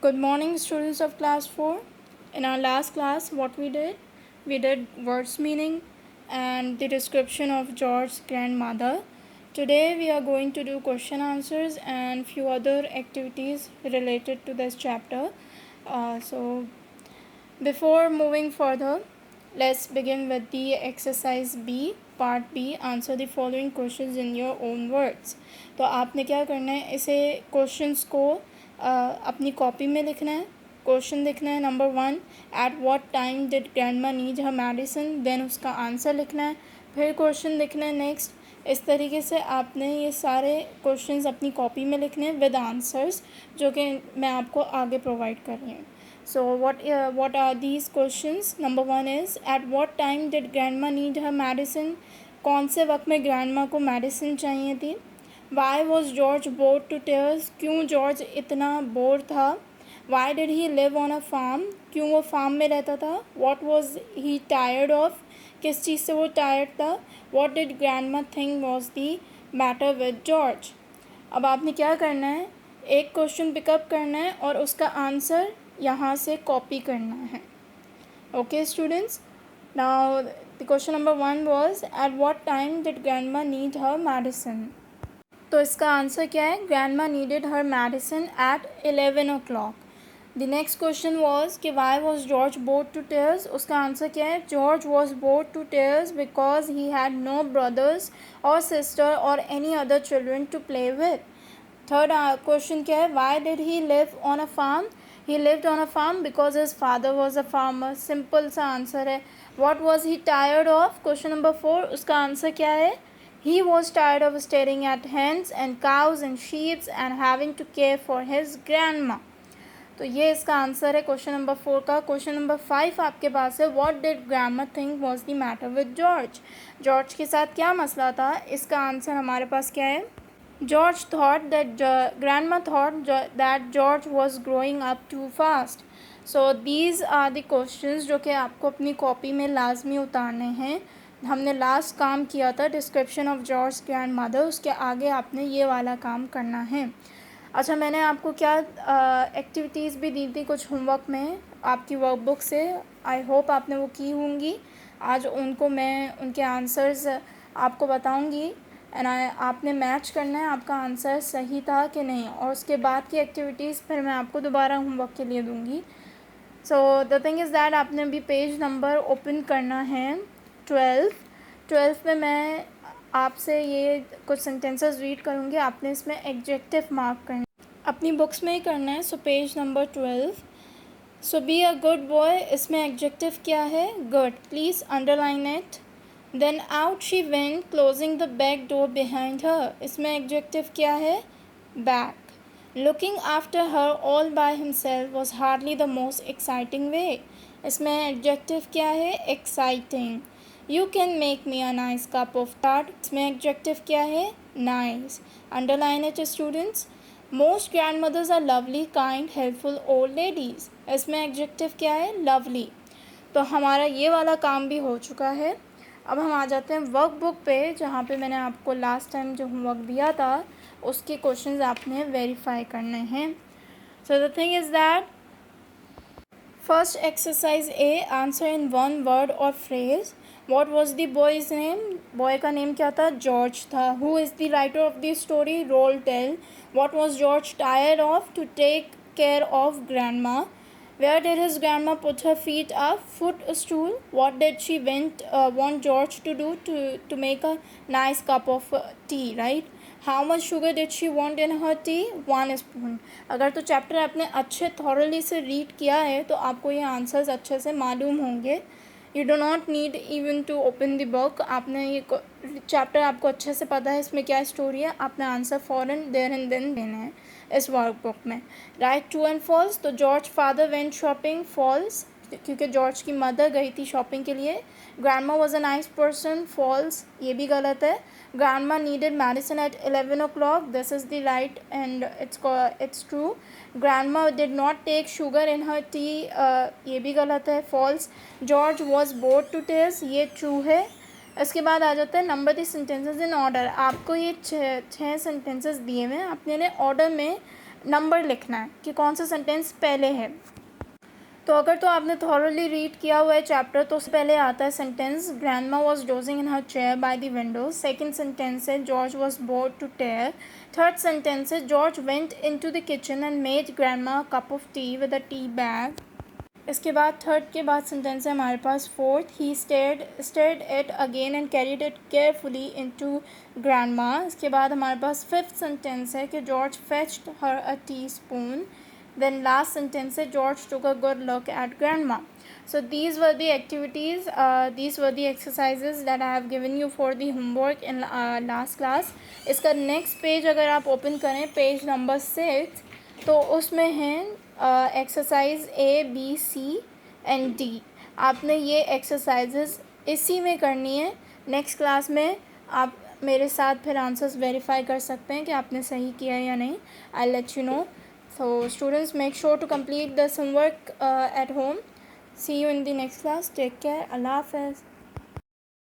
Good morning, students of class 4. In our last class, what we did words meaning and the description of George's grandmother. Today, we are going to do question answers and few other activities related to this chapter. So, before moving further, let's begin with the exercise B, part B. Answer the following questions in your own words. तो आपने क्या करना है, इसे questions को अपनी copy में लिखना है. क्वेश्चन लिखना है number 1, at what time did grandma need her medicine. Then उसका आंसर लिखना है. फिर क्वेश्चन लिखना है नेक्स्ट. इस तरीके से आपने ये सारे क्वेश्चंस अपनी कॉपी में लिखने हैं विद आंसर्स, जो कि मैं आपको आगे प्रोवाइड कर रही हूँ. So what are these questions? Number 1 is at what time did grandma need her medicine? कौन से वक्त में grandma को medicine चाहिए थी? Why was George bored to tears? क्यों जॉर्ज इतना बोर था? Why did he live on a farm? क्यों वो फार्म में रहता था? What was he tired of? किस चीज़ से वो टायर्ड था? What did grandma think was the matter with George? अब आपने क्या करना है, एक क्वेश्चन पिकअप करना है और उसका आंसर यहाँ से कॉपी करना है. Okay students, now the question number 1 was at what time did grandma need her medicine. तो इसका आंसर क्या है, grandma needed her medicine at 11 o'clock. The next question was कि why was George bored to tears. उसका answer क्या है, George was bored to tears because he had no brothers और sister और any other children to play with. Third question क्या है, Y did he live on a farm. He lived on a farm because his father was a farmer. Simple सा answer है. What was he tired of? Question number 4, उसका answer क्या है, He was tired of staring at hens and cows and sheep and having to care for his grandma. तो ये इसका answer है question number 4 का. क्वेश्चन नंबर 5 आपके पास है, What did grandma think was the matter with George? George के साथ क्या मसला था. इसका आंसर हमारे पास क्या है, George thought that grandma thought that George was growing up too fast. So these are the questions जो कि आपको अपनी कॉपी में लाजमी उतारने हैं. हमने लास्ट काम किया था description of George grand mother, उसके आगे आपने ये वाला काम करना है. अच्छा, मैंने आपको क्या एक्टिविटीज़ भी दी थी कुछ होमवर्क में आपकी वर्कबुक से. आई होप आपने वो की होंगी. आज उनको मैं उनके आंसर्स आपको बताऊंगी एंड आपने मैच करना है आपका आंसर सही था कि नहीं, और उसके बाद की एक्टिविटीज़ फिर मैं आपको दोबारा होमवर्क के लिए दूंगी. सो द थिंग इज़ दैट आपने अभी पेज नंबर ओपन करना है 12 में मैं आपसे ये कुछ सेंटेंसेस रीड करूँगी. आपने इसमें एडजेक्टिव मार्क करना अपनी बुक्स में ही करना है. So page number 12. So be a good boy, इसमें एडजेक्टिव क्या है, good. Please underline it. Then out she went, closing the back door behind her. इसमें एडजेक्टिव क्या है, back. Looking after her all by himself was hardly the most exciting way. इसमें adjective क्या है, exciting. You can make me a nice cup of tea. इसमें adjective क्या है, nice. Underline it students. Most grandmothers are lovely, kind, helpful old ladies. इसमें adjective क्या है, lovely. तो हमारा ये वाला काम भी हो चुका है. अब हम आ जाते हैं वर्कबुक पे, जहाँ पे मैंने आपको लास्ट टाइम जो होमवर्क दिया था उसके क्वेश्चंस आपने वेरीफाई करने हैं. So the thing is that first exercise A, answer in one word और phrase. What was the boy's name. Boy का नेम क्या था, जॉर्ज था. Who is the writer of the story, Roald Dahl. What was George tired of, to take care of grandma. Where did his grandma put her feet up? Footstool. What did she want George to do to make a nice cup of tea, right? How much sugar did she want in her tea? 1 spoon. अगर तो chapter आपने अच्छे thoroughly से read किया है तो आपको ये आंसर्स अच्छे से मालूम होंगे. You do not need even to open the book. आपने ये चैप्टर आपको अच्छे से पता है इसमें क्या स्टोरी है. आपने आंसर फ़ौरन देयर एंड देन देना है इस वर्कबुक में. Right, true and false. तो George father went shopping, false, क्योंकि जॉर्ज की मदर गई थी शॉपिंग के लिए. Grandma was a nice person, false, ये भी गलत है. Grandma needed medicine at 11 o'clock, this is the right and it's true. Grandma did not take sugar in her tea, ये भी गलत है, false. George was bored to tears, ये true है. इसके बाद आ जाता है number the sentences in order. आपको ये छः सेंटेंसेस दिए हुए हैं, आपने इन्हें ऑर्डर में नंबर लिखना है कि कौन सा सेंटेंस पहले है। तो अगर तो आपने थॉरली रीड किया हुआ है चैप्टर तो उससे पहले आता है sentence grandma was dozing in her chair by the window. Second sentence है George was bored to tear. Third sentence है George went in to the kitchen and made grandma a cup of tea with a tea bag. इसके बाद third के बाद sentence है हमारे पास fourth, he stirred it again and carried it carefully into grandma. इसके बाद हमारे पास फिफ्थ सेंटेंस है कि George fetched her a teaspoon. Then last sentence है George took a good look at grandma. So these were the activities, these were the exercises that I have given you for the homework in last class. इसका next page अगर आप open करें page number 6 तो उसमें है exercise ABCD. आपने ये exercises इसी में करनी है. नेक्स्ट क्लास में आप मेरे साथ फिर आंसर्स वेरीफाई कर सकते हैं कि आपने सही किया है या नहीं. I let you know. So students, make sure to complete the homework at home. See you in the next class. Take care. Allah Hafiz.